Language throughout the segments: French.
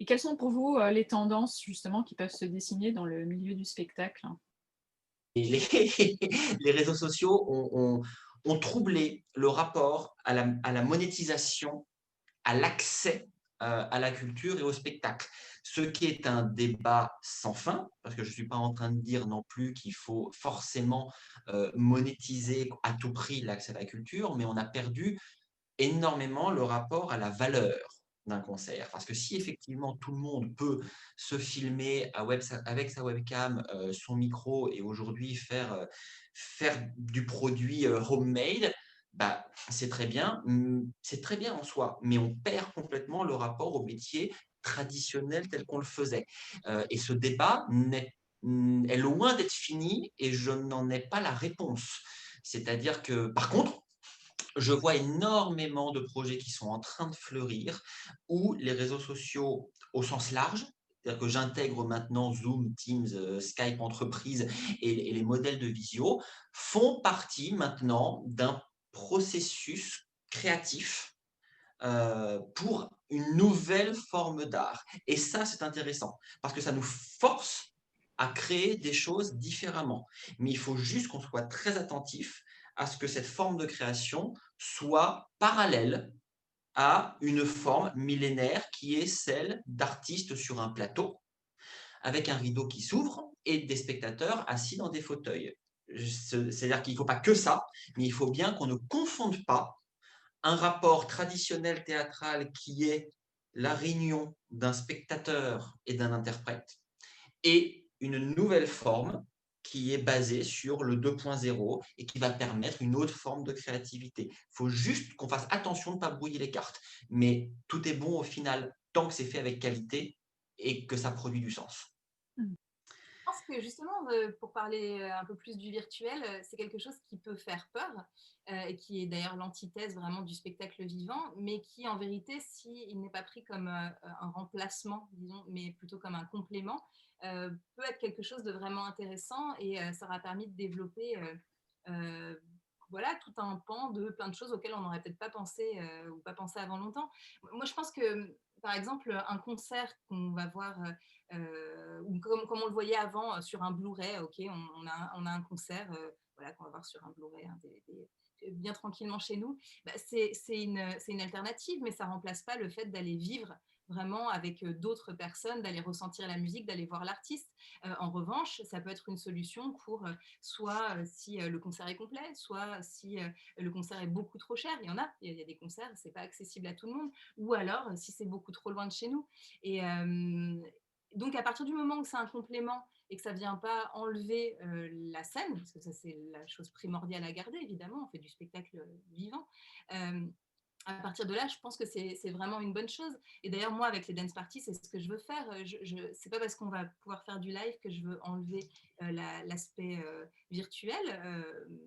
Et quelles sont pour vous, les tendances justement qui peuvent se dessiner dans le milieu du spectacle? Et les les réseaux sociaux ont troublé le rapport à la monétisation, à l'accès, à la culture et au spectacle. Ce qui est un débat sans fin, parce que je ne suis pas en train de dire non plus qu'il faut forcément, monétiser à tout prix l'accès à la culture, mais on a perdu énormément le rapport à la valeur d'un concert. Parce que si effectivement tout le monde peut se filmer avec sa webcam, son micro et aujourd'hui faire du produit, homemade, bah, c'est très bien en soi, mais on perd complètement le rapport au métier traditionnel tel qu'on le faisait. Et ce débat est loin d'être fini et je n'en ai pas la réponse. C'est-à-dire que par contre, je vois énormément de projets qui sont en train de fleurir, où les réseaux sociaux au sens large, c'est-à-dire que j'intègre maintenant Zoom, Teams, Skype Entreprise et les modèles de visio, font partie maintenant d'un processus créatif, pour une nouvelle forme d'art. Et ça, c'est intéressant, parce que ça nous force à créer des choses différemment. Mais il faut juste qu'on soit très attentif à ce que cette forme de création soit parallèle à une forme millénaire qui est celle d'artistes sur un plateau, avec un rideau qui s'ouvre et des spectateurs assis dans des fauteuils. C'est-à-dire qu'il ne faut pas que ça, mais il faut bien qu'on ne confonde pas un rapport traditionnel théâtral qui est la réunion d'un spectateur et d'un interprète, et une nouvelle forme qui est basée sur le 2.0 et qui va permettre une autre forme de créativité. Il faut juste qu'on fasse attention de ne pas brouiller les cartes. Mais tout est bon au final, tant que c'est fait avec qualité et que ça produit du sens. Mmh. Je pense que justement, pour parler, un peu plus du virtuel, c'est quelque chose qui peut faire peur, et qui est d'ailleurs l'antithèse vraiment du spectacle vivant, mais qui en vérité, s'il n'est pas pris comme, un remplacement, disons, mais plutôt comme un complément, peut être quelque chose de vraiment intéressant et ça aura permis de développer, heu, voilà, tout un pan de plein de choses auxquelles on n'aurait peut-être pas pensé, ou pas pensé avant longtemps. Moi, je pense que, par exemple, un concert qu'on va voir, ou comme on le voyait avant sur un Blu-ray, ok, on a un concert voilà, qu'on va voir sur un Blu-ray, un DVD, bien tranquillement chez nous. Bah, c'est une alternative, mais ça ne remplace pas le fait d'aller vivre vraiment avec d'autres personnes, d'aller ressentir la musique, d'aller voir l'artiste. En revanche, ça peut être une solution pour soit si le concert est complet, soit si le concert est beaucoup trop cher. Il y a des concerts, c'est pas accessible à tout le monde, ou alors si c'est beaucoup trop loin de chez nous. Et, donc, à partir du moment où c'est un complément et que ça ne vient pas enlever la scène, parce que ça, c'est la chose primordiale à garder, évidemment, on fait du spectacle vivant. Euh, à partir de là, je pense que c'est vraiment une bonne chose. Et d'ailleurs, moi, avec les dance parties, c'est ce que je veux faire. C'est pas parce qu'on va pouvoir faire du live que je veux enlever l'aspect virtuel.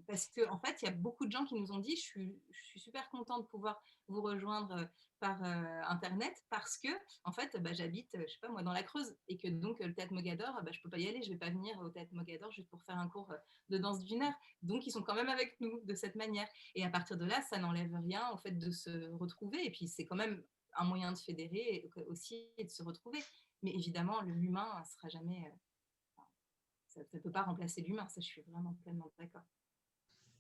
Parce qu'en fait, il y a beaucoup de gens qui nous ont dit je suis super contente de pouvoir vous rejoindre par Internet parce que, en fait, bah, j'habite, je sais pas moi, dans la Creuse. Et que donc, le Théâtre Mogador, bah, je peux pas y aller. Je vais pas venir au Théâtre Mogador juste pour faire un cours de danse d'une heure. Donc, ils sont quand même avec nous de cette manière. Et à partir de là, ça n'enlève rien au fait de se retrouver. Et puis, c'est quand même un moyen de fédérer aussi et de se retrouver. Mais évidemment, l'humain ne sera jamais. Ça ne peut pas remplacer l'humain. Ça, je suis vraiment pleinement d'accord.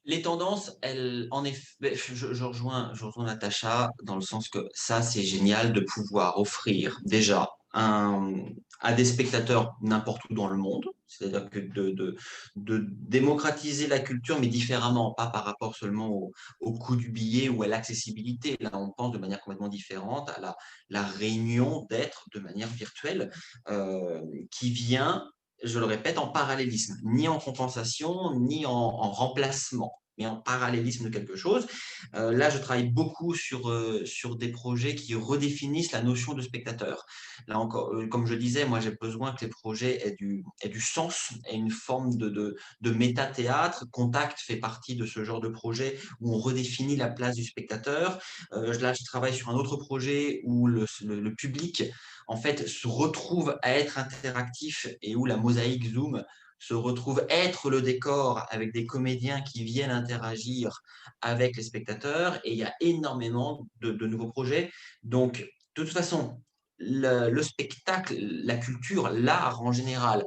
Les tendances, elles, en effet, je rejoins Natacha dans le sens que ça, c'est génial de pouvoir offrir déjà à des spectateurs n'importe où dans le monde, c'est-à-dire que de démocratiser la culture, mais différemment, pas par rapport seulement au coût du billet ou à l'accessibilité. Là, on pense de manière complètement différente à la réunion d'êtres de manière virtuelle, qui vient, je le répète, en parallélisme, ni en compensation, ni en remplacement, mais en parallélisme de quelque chose. Là, je travaille beaucoup sur des projets qui redéfinissent la notion de spectateur. Là encore, comme je disais, moi, j'ai besoin que les projets aient du sens, aient une forme de méta-théâtre. Contact fait partie de ce genre de projet où on redéfinit la place du spectateur. Là, je travaille sur un autre projet où le public en fait, se retrouve à être interactif et où la mosaïque Zoom se retrouve être le décor avec des comédiens qui viennent interagir avec les spectateurs. Et il y a énormément de nouveaux projets. Donc, de toute façon, le spectacle, la culture, l'art en général,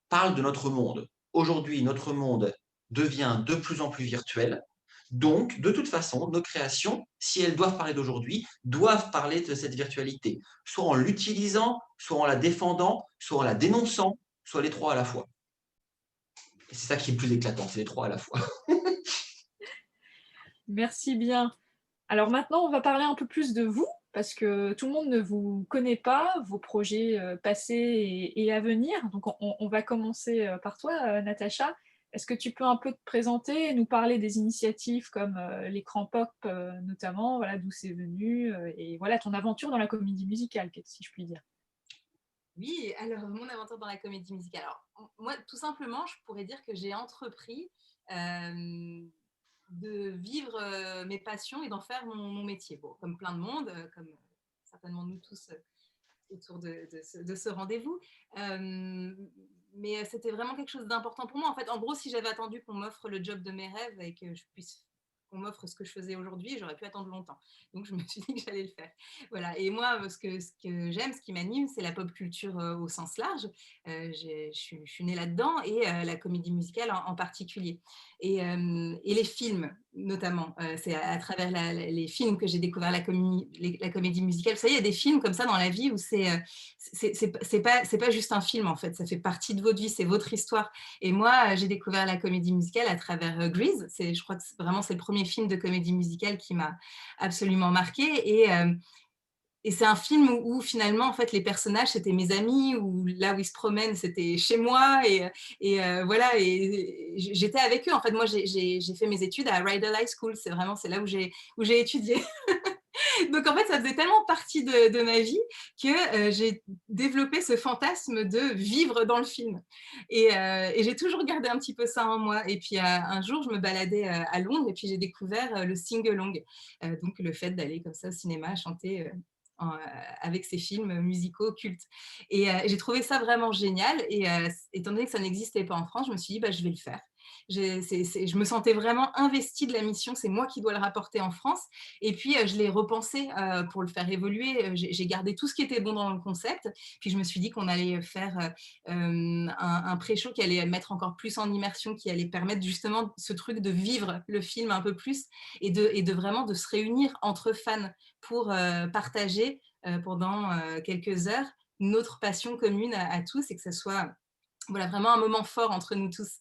parle de notre monde. Aujourd'hui, notre monde devient de plus en plus virtuel. Donc, de toute façon, nos créations, si elles doivent parler d'aujourd'hui, doivent parler de cette virtualité, soit en l'utilisant, soit en la défendant, soit en la dénonçant, soit les trois à la fois. Et c'est ça qui est le plus éclatant, c'est les trois à la fois. Merci bien. Alors maintenant, on va parler un peu plus de vous, parce que tout le monde ne vous connaît pas, vos projets passés et à venir. Donc on va commencer par toi, Natacha. Est-ce que tu peux un peu te présenter et nous parler des initiatives comme l'écran pop notamment, voilà, d'où c'est venu, et voilà ton aventure dans la comédie musicale, si je puis dire. Oui, alors mon aventure dans la comédie musicale. Alors, moi, tout simplement, je pourrais dire que j'ai entrepris de vivre mes passions et d'en faire mon métier. Bon, comme plein de monde, comme certainement nous tous autour de ce rendez-vous. Mais c'était vraiment quelque chose d'important pour moi. En fait, en gros, si j'avais attendu qu'on m'offre le job de mes rêves et que je puisse qu'on m'offre ce que je faisais aujourd'hui, j'aurais pu attendre longtemps. Donc, je me suis dit que j'allais le faire. Voilà. Et moi, ce que j'aime, ce qui m'anime, c'est la pop culture au sens large. Je suis née là-dedans et la comédie musicale en particulier. Et les films, notamment. C'est à travers les films que j'ai découvert la comédie musicale. Vous savez, il y a des films comme ça dans la vie où c'est pas juste un film, en fait. Ça fait partie de votre vie, c'est votre histoire. Et moi, j'ai découvert la comédie musicale à travers Grease. Je crois que c'est le premier film de comédie musicale qui m'a absolument marquée. Et c'est un film où finalement, en fait, les personnages, c'était mes amis, où là où ils se promènent, c'était chez moi. Voilà, et j'étais avec eux. En fait, moi, j'ai fait mes études à Rydell High School. C'est là où j'ai étudié. Donc, en fait, ça faisait tellement partie de ma vie que j'ai développé ce fantasme de vivre dans le film. Et j'ai toujours gardé un petit peu ça en moi. Et puis, un jour, je me baladais à Londres et puis j'ai découvert le sing-along. Donc, le fait d'aller comme ça au cinéma, chanter avec ces films musicaux cultes. Et j'ai trouvé ça vraiment génial. Et étant donné que ça n'existait pas en France, je me suis dit, bah, je vais le faire. Je me sentais vraiment investie de la mission, c'est moi qui dois le rapporter en France. Et puis, je l'ai repensé pour le faire évoluer. J'ai gardé tout ce qui était bon dans le concept. Puis, je me suis dit qu'on allait faire un pré-show qui allait mettre encore plus en immersion, qui allait permettre justement ce truc de vivre le film un peu plus et de vraiment de se réunir entre fans pour partager pendant quelques heures notre passion commune à tous et que ce soit voilà, vraiment un moment fort entre nous tous.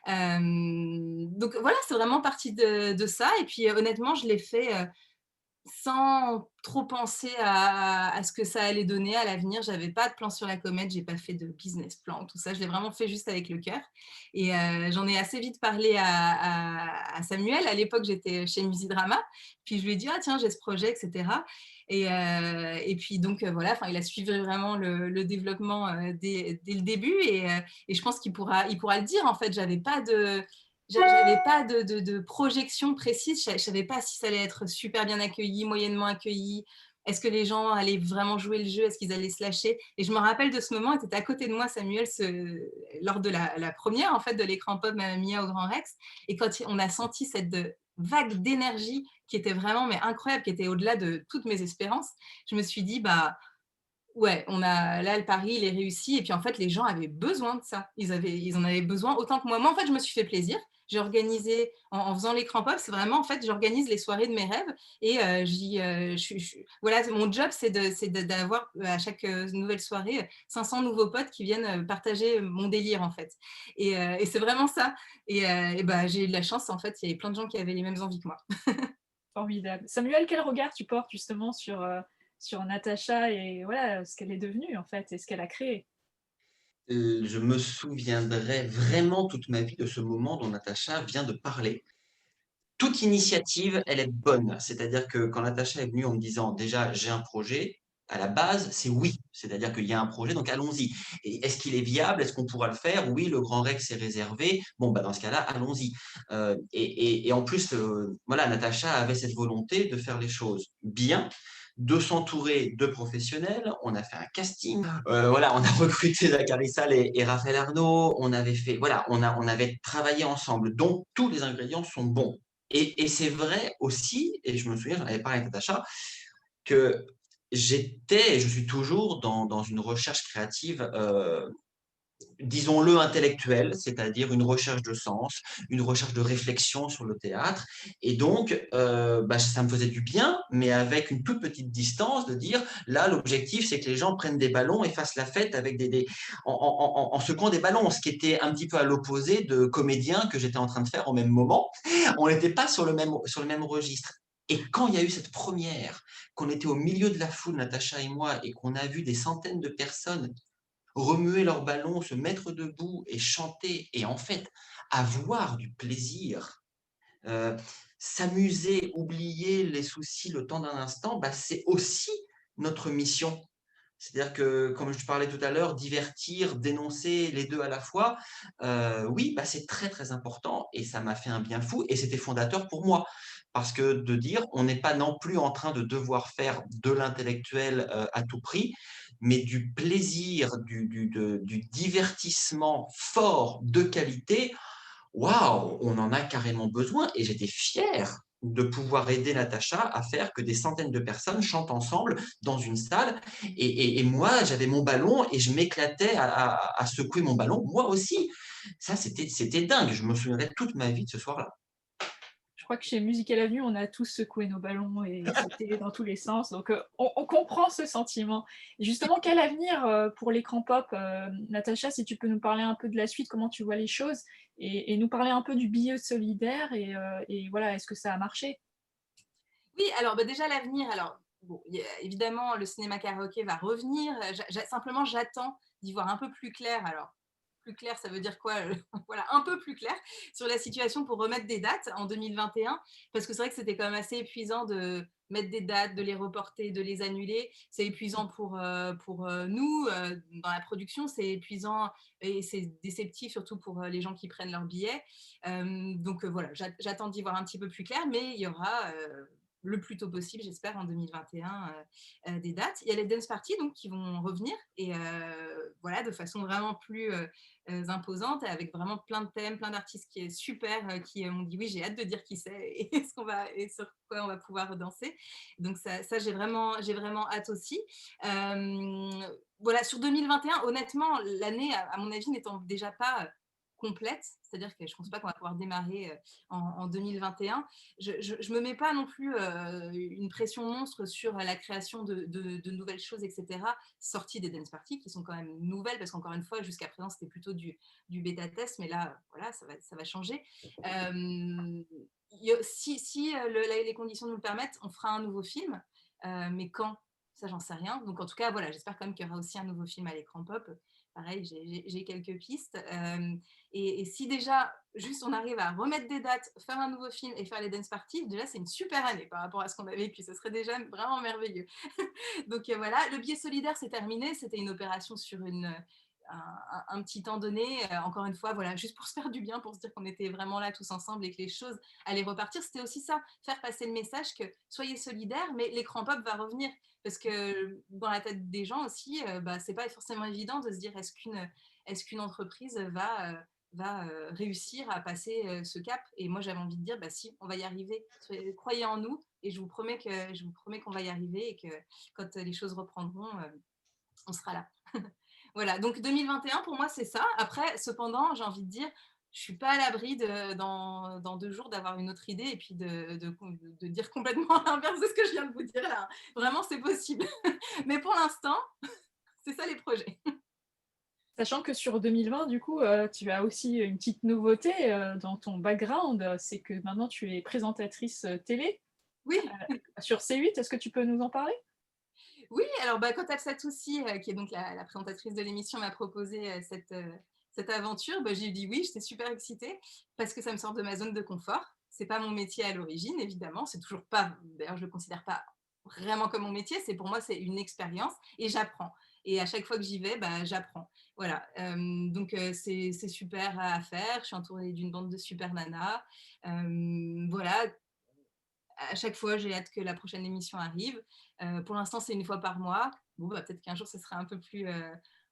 Donc voilà, c'est vraiment parti de ça. Et puis honnêtement, je l'ai fait sans trop penser à ce que ça allait donner à l'avenir. J'avais pas de plan sur la comète, j'ai pas fait de business plan, tout ça. Je l'ai vraiment fait juste avec le cœur. Et j'en ai assez vite parlé à Samuel. À l'époque, j'étais chez Musidrama. Puis je lui ai dit, ah tiens, j'ai ce projet, etc. Et puis donc voilà, il a suivi vraiment le développement dès le début. Et je pense qu'il pourra le dire. En fait, j'avais pas de projection précise. Je ne savais pas si ça allait être super bien accueilli, moyennement accueilli. Est-ce que les gens allaient vraiment jouer le jeu? Est-ce qu'ils allaient se lâcher? Et je me rappelle de ce moment, tu étais à côté de moi, Samuel, lors de la première en fait, de l'écran pop Mamma Mia au Grand Rex. Et quand on a senti cette vague d'énergie qui était vraiment incroyable, qui était au-delà de toutes mes espérances, je me suis dit, bah, ouais, là, le pari, il est réussi. Et puis, en fait, les gens avaient besoin de ça. Ils en avaient besoin autant que moi. Moi, en fait, je me suis fait plaisir. J'ai organisé, en faisant l'écran pop, c'est vraiment, en fait, j'organise les soirées de mes rêves. Et voilà, mon job, c'est d'avoir à chaque nouvelle soirée 500 nouveaux potes qui viennent partager mon délire, en fait. Et c'est vraiment ça. Et bah, j'ai eu de la chance, en fait, il y avait plein de gens qui avaient les mêmes envies que moi. Formidable. Samuel, quel regard tu portes justement sur Natacha et voilà, ce qu'elle est devenue en fait et ce qu'elle a créé? Je me souviendrai vraiment toute ma vie de ce moment dont Natacha vient de parler. Toute initiative, elle est bonne. C'est-à-dire que quand Natacha est venue en me disant déjà j'ai un projet, à la base, c'est oui. C'est-à-dire qu'il y a un projet, donc allons-y. Et est-ce qu'il est viable? Est-ce qu'on pourra le faire? Oui, le Grand Rex est réservé. Bon, bah, dans ce cas-là, allons-y. Et en plus, voilà, Natacha avait cette volonté de faire les choses bien, de s'entourer de professionnels. On a fait un casting. Voilà, on a recruté Zachary Sall et Raphaël Arnaud. On avait fait, voilà, on avait travaillé ensemble. Donc, tous les ingrédients sont bons. Et, c'est vrai aussi, et je me souviens, j'en avais parlé avec Natacha, que, j'étais et je suis toujours dans une recherche créative, disons-le, intellectuelle, c'est-à-dire une recherche de sens, une recherche de réflexion sur le théâtre. Et donc, ça me faisait du bien, mais avec une toute petite distance, de dire, là, l'objectif, c'est que les gens prennent des ballons et fassent la fête avec en secouant des ballons, ce qui était un petit peu à l'opposé de comédien que j'étais en train de faire au même moment. On n'était pas sur le même registre. Et quand il y a eu cette première, qu'on était au milieu de la foule, Natacha et moi, et qu'on a vu des centaines de personnes remuer leurs ballons, se mettre debout et chanter, et en fait, avoir du plaisir, euh, s'amuser, oublier les soucis le temps d'un instant, c'est aussi notre mission. C'est-à-dire que, comme je parlais tout à l'heure, divertir, dénoncer les deux à la fois, oui, c'est très très important et ça m'a fait un bien fou et c'était fondateur pour moi. Parce que de dire, on n'est pas non plus en train de devoir faire de l'intellectuel à tout prix, mais du plaisir, du divertissement fort, de qualité, waouh, on en a carrément besoin et j'étais fier de pouvoir aider Natacha à faire que des centaines de personnes chantent ensemble dans une salle. Et moi, j'avais mon ballon et je m'éclatais à secouer mon ballon, moi aussi. Ça, c'était dingue. Je me souviendrai toute ma vie de ce soir-là. Je crois que chez Musical Avenue, on a tous secoué nos ballons et sauté dans tous les sens. Donc, on comprend ce sentiment. Et justement, quel avenir pour l'écran pop, Natacha, si tu peux nous parler un peu de la suite, comment tu vois les choses et nous parler un peu du billet solidaire et voilà, est-ce que ça a marché? Oui, alors déjà l'avenir, alors bon, évidemment le cinéma karaoké va revenir, simplement j'attends d'y voir un peu plus clair. Alors plus clair, ça veut dire quoi? Voilà, un peu plus clair sur la situation pour remettre des dates en 2021, parce que c'est vrai que c'était quand même assez épuisant de mettre des dates, de les reporter, de les annuler. C'est épuisant pour nous, dans la production, c'est épuisant et c'est déceptif surtout pour les gens qui prennent leurs billets. Donc voilà, j'attends d'y voir un petit peu plus clair, mais il y aura le plus tôt possible, j'espère, en 2021, des dates. Il y a les dance parties donc, qui vont revenir, et voilà, de façon vraiment plus imposante, avec vraiment plein de thèmes, plein d'artistes qui est super, qui m'ont dit oui, j'ai hâte de dire qui c'est et, et sur quoi on va pouvoir danser. Donc ça j'ai vraiment hâte aussi. Voilà, sur 2021, honnêtement, l'année, à mon avis, n'étant déjà pas complète, c'est-à-dire que je ne pense pas qu'on va pouvoir démarrer en 2021. Je ne me mets pas non plus une pression monstre sur la création de nouvelles choses, etc., sorties des dance parties, qui sont quand même nouvelles, parce qu'encore une fois, jusqu'à présent, c'était plutôt du bêta-test, mais là, voilà, ça va changer. Si les conditions nous le permettent, on fera un nouveau film, mais quand? Ça, j'en sais rien. Donc, en tout cas, voilà, j'espère quand même qu'il y aura aussi un nouveau film à l'écran pop. Pareil, j'ai quelques pistes. Et si déjà, juste on arrive à remettre des dates, faire un nouveau film et faire les dance parties, déjà, c'est une super année par rapport à ce qu'on a vécu. Ce serait déjà vraiment merveilleux. Donc voilà, le billet solidaire, c'est terminé. C'était une opération sur un petit temps donné. Encore une fois, voilà, juste pour se faire du bien, pour se dire qu'on était vraiment là tous ensemble et que les choses allaient repartir. C'était aussi ça, faire passer le message que soyez solidaires, mais l'écran pop va revenir. Parce que dans la tête des gens aussi, c'est pas forcément évident de se dire est-ce qu'une entreprise va réussir à passer ce cap. Et moi, j'avais envie de dire, si, on va y arriver. Croyez en nous et je vous promets qu'on va y arriver et que quand les choses reprendront, on sera là. Voilà, donc 2021, pour moi, c'est ça. Après, cependant, j'ai envie de dire, je ne suis pas à l'abri dans 2 jours d'avoir une autre idée et puis de dire complètement l'inverse de ce que je viens de vous dire là. Vraiment, c'est possible. Mais pour l'instant, c'est ça les projets. Sachant que sur 2020, du coup, tu as aussi une petite nouveauté dans ton background, c'est que maintenant tu es présentatrice télé Oui, sur C8. Est-ce que tu peux nous en parler? oui, alors quand Afsat Toussi, qui est donc la présentatrice de l'émission, m'a proposé cette aventure, j'ai dit oui, j'étais super excitée parce que ça me sort de ma zone de confort. C'est pas mon métier à l'origine, évidemment. C'est toujours pas, d'ailleurs, je le considère pas vraiment comme mon métier. C'est pour moi, c'est une expérience et j'apprends. Et à chaque fois que j'y vais, j'apprends. Voilà. Donc c'est super à faire. Je suis entourée d'une bande de super nanas. Voilà, à chaque fois, j'ai hâte que la prochaine émission arrive. Pour l'instant, c'est une fois par mois. Bon, peut-être qu'un jour, ce sera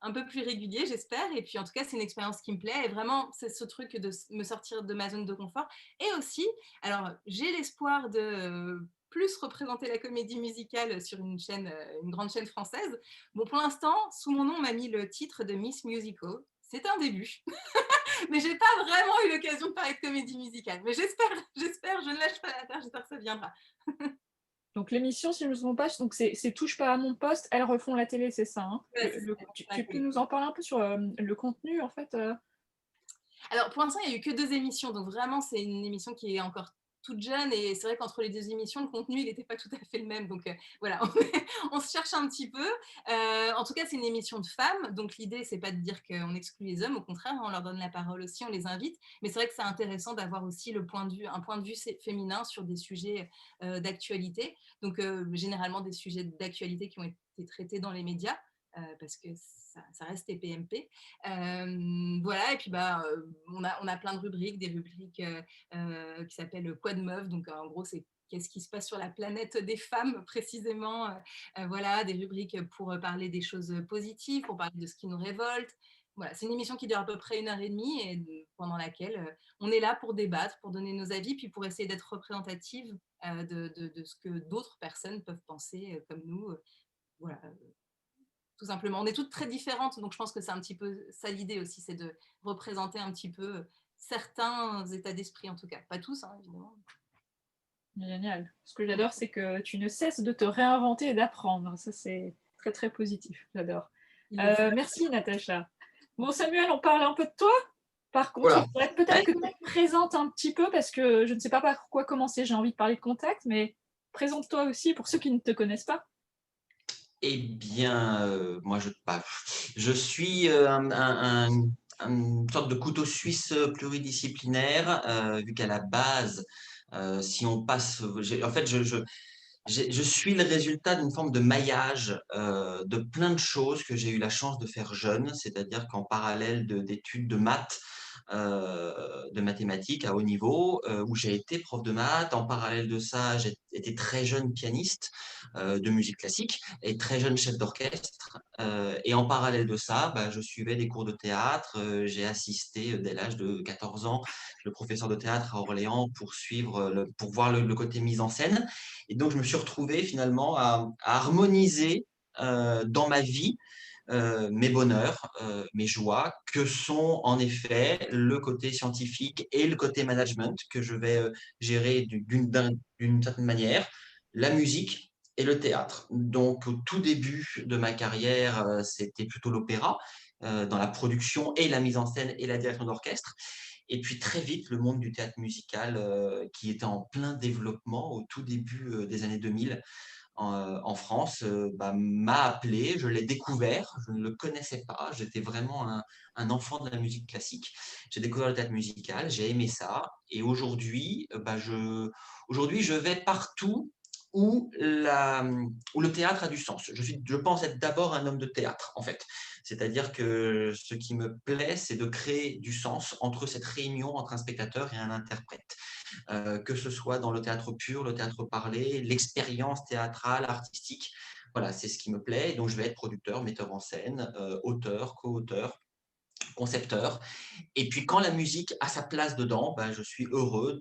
un peu plus régulier, j'espère. Et puis, en tout cas, c'est une expérience qui me plaît. Et vraiment, c'est ce truc de me sortir de ma zone de confort. Et aussi, alors, j'ai l'espoir de plus représenter la comédie musicale sur une grande chaîne française. Bon, pour l'instant, sous mon nom, on m'a mis le titre de Miss Musical. C'est un début, mais j'ai pas vraiment eu l'occasion de parler de comédie musicale. Mais j'espère, je ne lâche pas l'affaire, j'espère que ça viendra. Donc l'émission, si je ne me trompe pas, donc c'est Touche pas à mon poste, elles refont la télé, c'est ça, hein? Ouais, c'est ça, Tu peux nous en parler un peu sur, le contenu, en fait? Alors, pour l'instant, il n'y a eu que 2 émissions, donc vraiment, c'est une émission qui est encore toute jeune et c'est vrai qu'entre les 2 émissions, le contenu, il n'était pas tout à fait le même. Donc voilà, on se cherche un petit peu. En tout cas, c'est une émission de femmes, donc l'idée, c'est pas de dire qu'on exclut les hommes, au contraire, on leur donne la parole aussi, on les invite. Mais c'est vrai que c'est intéressant d'avoir aussi un point de vue féminin sur des sujets d'actualité. Donc généralement des sujets d'actualité qui ont été traités dans les médias. Parce que ça reste TPMP. Voilà, et puis on a plein de rubriques, des rubriques qui s'appellent Quoi de meuf, donc en gros c'est qu'est-ce qui se passe sur la planète des femmes précisément, voilà, des rubriques pour parler des choses positives, pour parler de ce qui nous révolte. Voilà, c'est une émission qui dure à peu près 1 heure et demie et pendant laquelle on est là pour débattre, pour donner nos avis, puis pour essayer d'être représentative de ce que d'autres personnes peuvent penser comme nous. Voilà, tout simplement. On est toutes très différentes, donc je pense que c'est un petit peu ça l'idée aussi, c'est de représenter un petit peu certains états d'esprit en tout cas. Pas tous, hein, évidemment. Génial. Ce que j'adore, c'est que tu ne cesses de te réinventer et d'apprendre. Ça, c'est très, très positif. J'adore. Merci, Natacha. Bon, Samuel, on parle un peu de toi. Par contre, il Voilà. faudrait peut-être que tu te présentes un petit peu parce que je ne sais pas par quoi commencer. J'ai envie de parler de Contact, mais présente-toi aussi pour ceux qui ne te connaissent pas. Eh bien, moi, je suis une sorte de couteau suisse pluridisciplinaire, vu qu'à la base, si on passe, en fait, je suis le résultat d'une forme de maillage de plein de choses que j'ai eu la chance de faire jeune, c'est-à-dire qu'en parallèle d'études de maths, de mathématiques à haut niveau, où j'ai été prof de maths. En parallèle de ça, j'ai été très jeune pianiste de musique classique et très jeune chef d'orchestre. Et en parallèle de ça, je suivais des cours de théâtre. J'ai assisté dès l'âge de 14 ans, le professeur de théâtre à Orléans pour voir le côté mise en scène. Et donc, je me suis retrouvé finalement à harmoniser dans ma vie mes bonheurs, mes joies, que sont en effet le côté scientifique et le côté management que je vais gérer d'une certaine manière, la musique et le théâtre. Donc, au tout début de ma carrière, c'était plutôt l'opéra, dans la production et la mise en scène et la direction d'orchestre. Et puis très vite, le monde du théâtre musical, qui était en plein développement au tout début des années 2000 en France, m'a appelé, je l'ai découvert, je ne le connaissais pas, j'étais vraiment un enfant de la musique classique. J'ai découvert le théâtre musical, j'ai aimé ça, et aujourd'hui, je vais partout où le théâtre a du sens. Je pense être d'abord un homme de théâtre, en fait. C'est-à-dire que ce qui me plaît, c'est de créer du sens entre cette réunion entre un spectateur et un interprète. Que ce soit dans le théâtre pur, le théâtre parlé, l'expérience théâtrale, artistique. Voilà, c'est ce qui me plaît. Donc, je vais être producteur, metteur en scène, auteur, co-auteur, concepteur. Et puis, quand la musique a sa place dedans, je suis heureux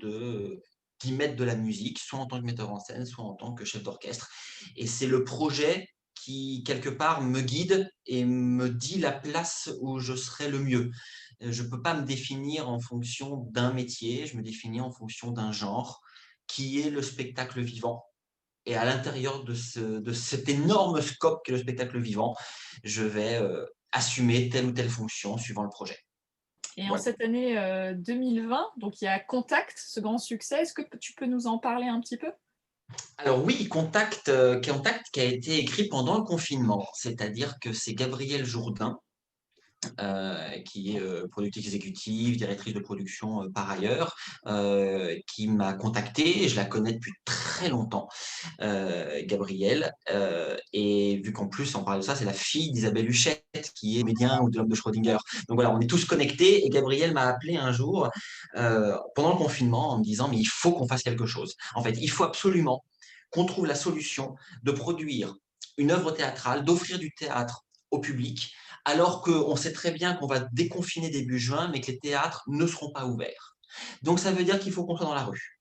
d'y mettre de la musique, soit en tant que metteur en scène, soit en tant que chef d'orchestre. Et c'est le projet qui, quelque part, me guide et me dit la place où je serai le mieux. Je ne peux pas me définir en fonction d'un métier, je me définis en fonction d'un genre, qui est le spectacle vivant. Et à l'intérieur de cet énorme scope qu'est le spectacle vivant, je vais assumer telle ou telle fonction suivant le projet. Et en Voilà. cette année 2020, donc il y a Contact, ce grand succès. Est-ce que tu peux nous en parler un petit peu? Alors oui, Contact qui a été écrit pendant le confinement, c'est-à-dire que c'est Gabrielle Jourdain, qui est productrice exécutive, directrice de production par ailleurs, qui m'a contacté. Je la connais depuis très longtemps, Gabrielle. Et vu qu'en plus, on parle de ça, c'est la fille d'Isabelle Huchette, qui est médium ou de l'homme de Schrödinger. Donc voilà, on est tous connectés. Et Gabrielle m'a appelé un jour pendant le confinement en me disant, mais il faut qu'on fasse quelque chose. En fait, il faut absolument qu'on trouve la solution de produire une œuvre théâtrale, d'offrir du théâtre au public alors qu'on sait très bien qu'on va déconfiner début juin, mais que les théâtres ne seront pas ouverts. Donc ça veut dire qu'il faut qu'on soit dans la rue.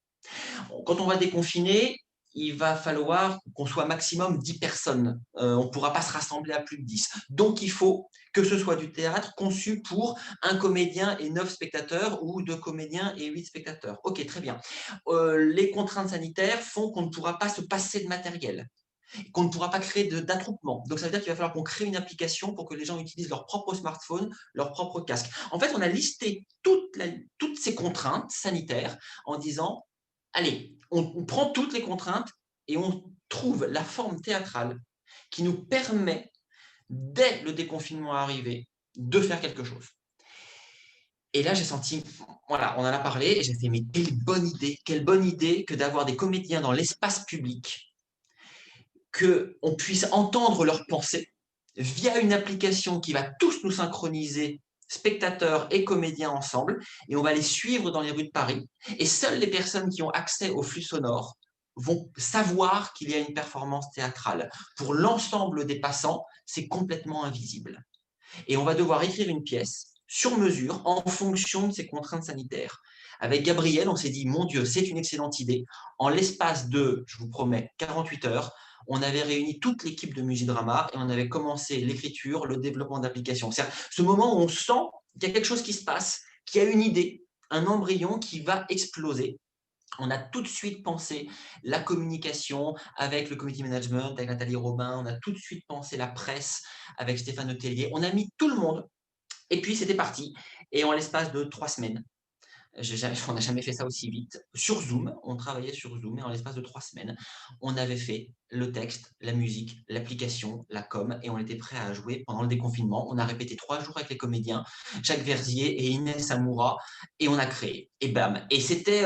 Quand on va déconfiner, il va falloir qu'on soit maximum 10 personnes. On ne pourra pas se rassembler à plus de 10. Donc, il faut que ce soit du théâtre conçu pour un comédien et 9 spectateurs ou 2 comédiens et 8 spectateurs. Ok, très bien. Les contraintes sanitaires font qu'on ne pourra pas se passer de matériel, qu'on ne pourra pas créer d'attroupement. Donc, ça veut dire qu'il va falloir qu'on crée une application pour que les gens utilisent leur propre smartphone, leur propre casque. En fait, on a listé toutes ces contraintes sanitaires en disant allez, on prend toutes les contraintes et on trouve la forme théâtrale qui nous permet, dès le déconfinement arrivé, de faire quelque chose. Et là, j'ai senti, voilà, on en a parlé, et j'ai fait, mais quelle bonne idée que d'avoir des comédiens dans l'espace public, qu'on puisse entendre leurs pensées via une application qui va tous nous synchroniser, spectateurs et comédiens ensemble, et on va les suivre dans les rues de Paris. Et seules les personnes qui ont accès au flux sonore vont savoir qu'il y a une performance théâtrale. Pour l'ensemble des passants, c'est complètement invisible. Et on va devoir écrire une pièce sur mesure en fonction de ces contraintes sanitaires. Avec Gabriel, on s'est dit, mon Dieu, c'est une excellente idée. En l'espace de, je vous promets, 48 heures, on avait réuni toute l'équipe de Musidrama et on avait commencé l'écriture, le développement d'applications. C'est ce moment où on sent qu'il y a quelque chose qui se passe, qu'il y a une idée, un embryon qui va exploser. On a tout de suite pensé la communication avec le community management, avec Nathalie Robin, on a tout de suite pensé la presse avec Stéphane Letellier. On a mis tout le monde et puis c'était parti. Et en l'espace de 3 semaines, on n'a jamais fait ça aussi vite. Sur Zoom, on travaillait sur Zoom et en l'espace de 3 semaines, on avait fait le texte, la musique, l'application, la com et on était prêt à jouer pendant le déconfinement. On a répété 3 jours avec les comédiens, Jacques Verzier et Inès Amoura et on a créé. Et bam. Et c'était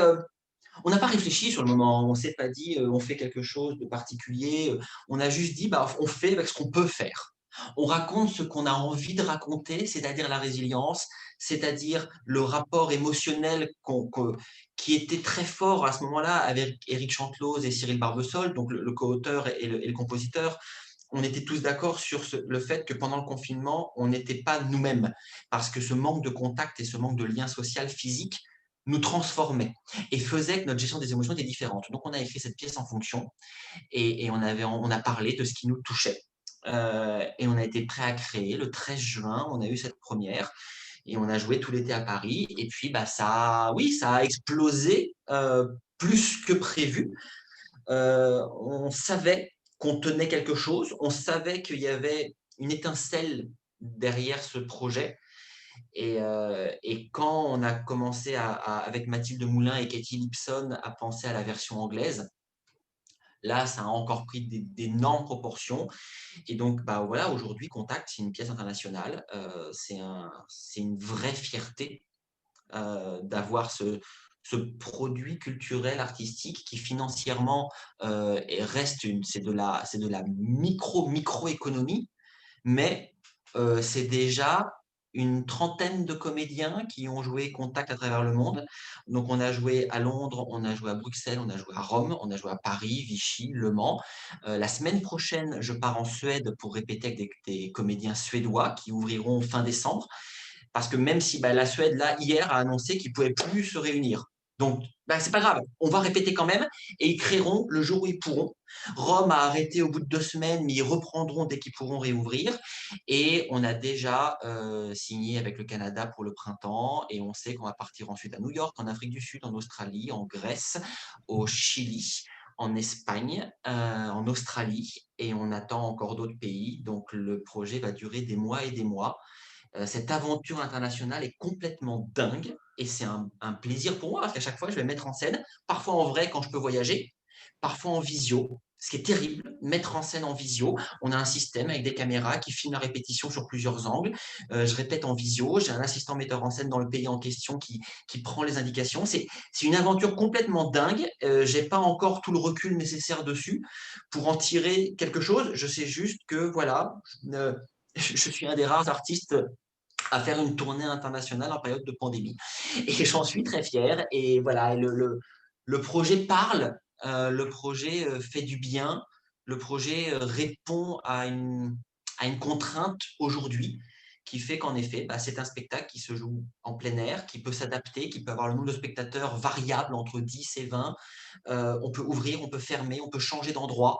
on n'a pas réfléchi sur le moment, on ne s'est pas dit on fait quelque chose de particulier, on a juste dit bah, on fait avec ce qu'on peut faire. On raconte ce qu'on a envie de raconter, c'est-à-dire la résilience, c'est-à-dire le rapport émotionnel qui était très fort à ce moment-là avec Éric Chanteloz et Cyril Barbesol, donc le co-auteur et le compositeur. On était tous d'accord sur le fait que pendant le confinement, on n'était pas nous-mêmes, parce que ce manque de contact et ce manque de lien social physique nous transformait et faisait que notre gestion des émotions était différente. Donc, on a écrit cette pièce en fonction et on a parlé de ce qui nous touchait. Et on a été prêt à créer. Le 13 juin, on a eu cette première et on a joué tout l'été à Paris. Et puis, bah, oui, ça a explosé plus que prévu. On savait qu'on tenait quelque chose, on savait qu'il y avait une étincelle derrière ce projet. Et quand on a commencé avec Mathilde Moulin et Katie Lipson à penser à la version anglaise, là, ça a encore pris d'énormes proportions. Et donc, bah, voilà, aujourd'hui, Contact, c'est une pièce internationale. C'est une vraie fierté d'avoir ce produit culturel, artistique, qui financièrement c'est de la micro-économie, mais c'est déjà une trentaine de comédiens qui ont joué Contact à travers le monde. Donc, on a joué à Londres, on a joué à Bruxelles, on a joué à Rome, on a joué à Paris, Vichy, Le Mans. La semaine prochaine, je pars en Suède pour répéter avec des comédiens suédois qui ouvriront fin décembre. Parce que même si la Suède, là, hier, a annoncé qu'ils ne pouvaient plus se réunir. Donc, c'est pas grave, on va répéter quand même et ils créeront le jour où ils pourront. Rome a arrêté au bout de 2 semaines, mais ils reprendront dès qu'ils pourront réouvrir. Et on a déjà signé avec le Canada pour le printemps et on sait qu'on va partir ensuite à New York, en Afrique du Sud, en Australie, en Grèce, au Chili, en Espagne, en Australie et on attend encore d'autres pays. Donc, le projet va durer des mois et des mois. Cette aventure internationale est complètement dingue et c'est un plaisir pour moi parce qu'à chaque fois, je vais mettre en scène, parfois en vrai quand je peux voyager, parfois en visio. Ce qui est terrible, mettre en scène en visio. On a un système avec des caméras qui filment la répétition sur plusieurs angles. Je répète en visio. J'ai un assistant metteur en scène dans le pays en question qui prend les indications. C'est une aventure complètement dingue. Je n'ai pas encore tout le recul nécessaire dessus pour en tirer quelque chose. Je sais juste que voilà, je suis un des rares artistes à faire une tournée internationale en période de pandémie. Et j'en suis très fier. Et voilà, le projet parle, le projet fait du bien, le projet répond à une contrainte aujourd'hui. qui fait qu'en effet, c'est un spectacle qui se joue en plein air, qui peut s'adapter, qui peut avoir le nombre de spectateurs variable entre 10 et 20. On peut ouvrir, on peut fermer, on peut changer d'endroit.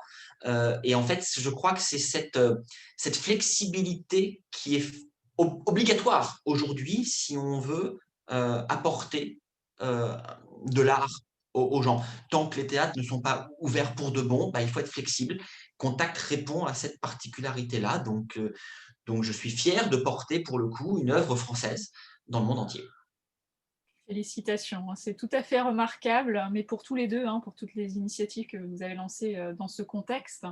Et en fait, je crois que c'est cette flexibilité qui est obligatoire aujourd'hui si on veut apporter de l'art aux gens. Tant que les théâtres ne sont pas ouverts pour de bon, il faut être flexible. Contact répond à cette particularité-là. Donc, je suis fier de porter pour le coup une œuvre française dans le monde entier. Félicitations, hein, c'est tout à fait remarquable, mais pour tous les deux, hein, pour toutes les initiatives que vous avez lancées dans ce contexte.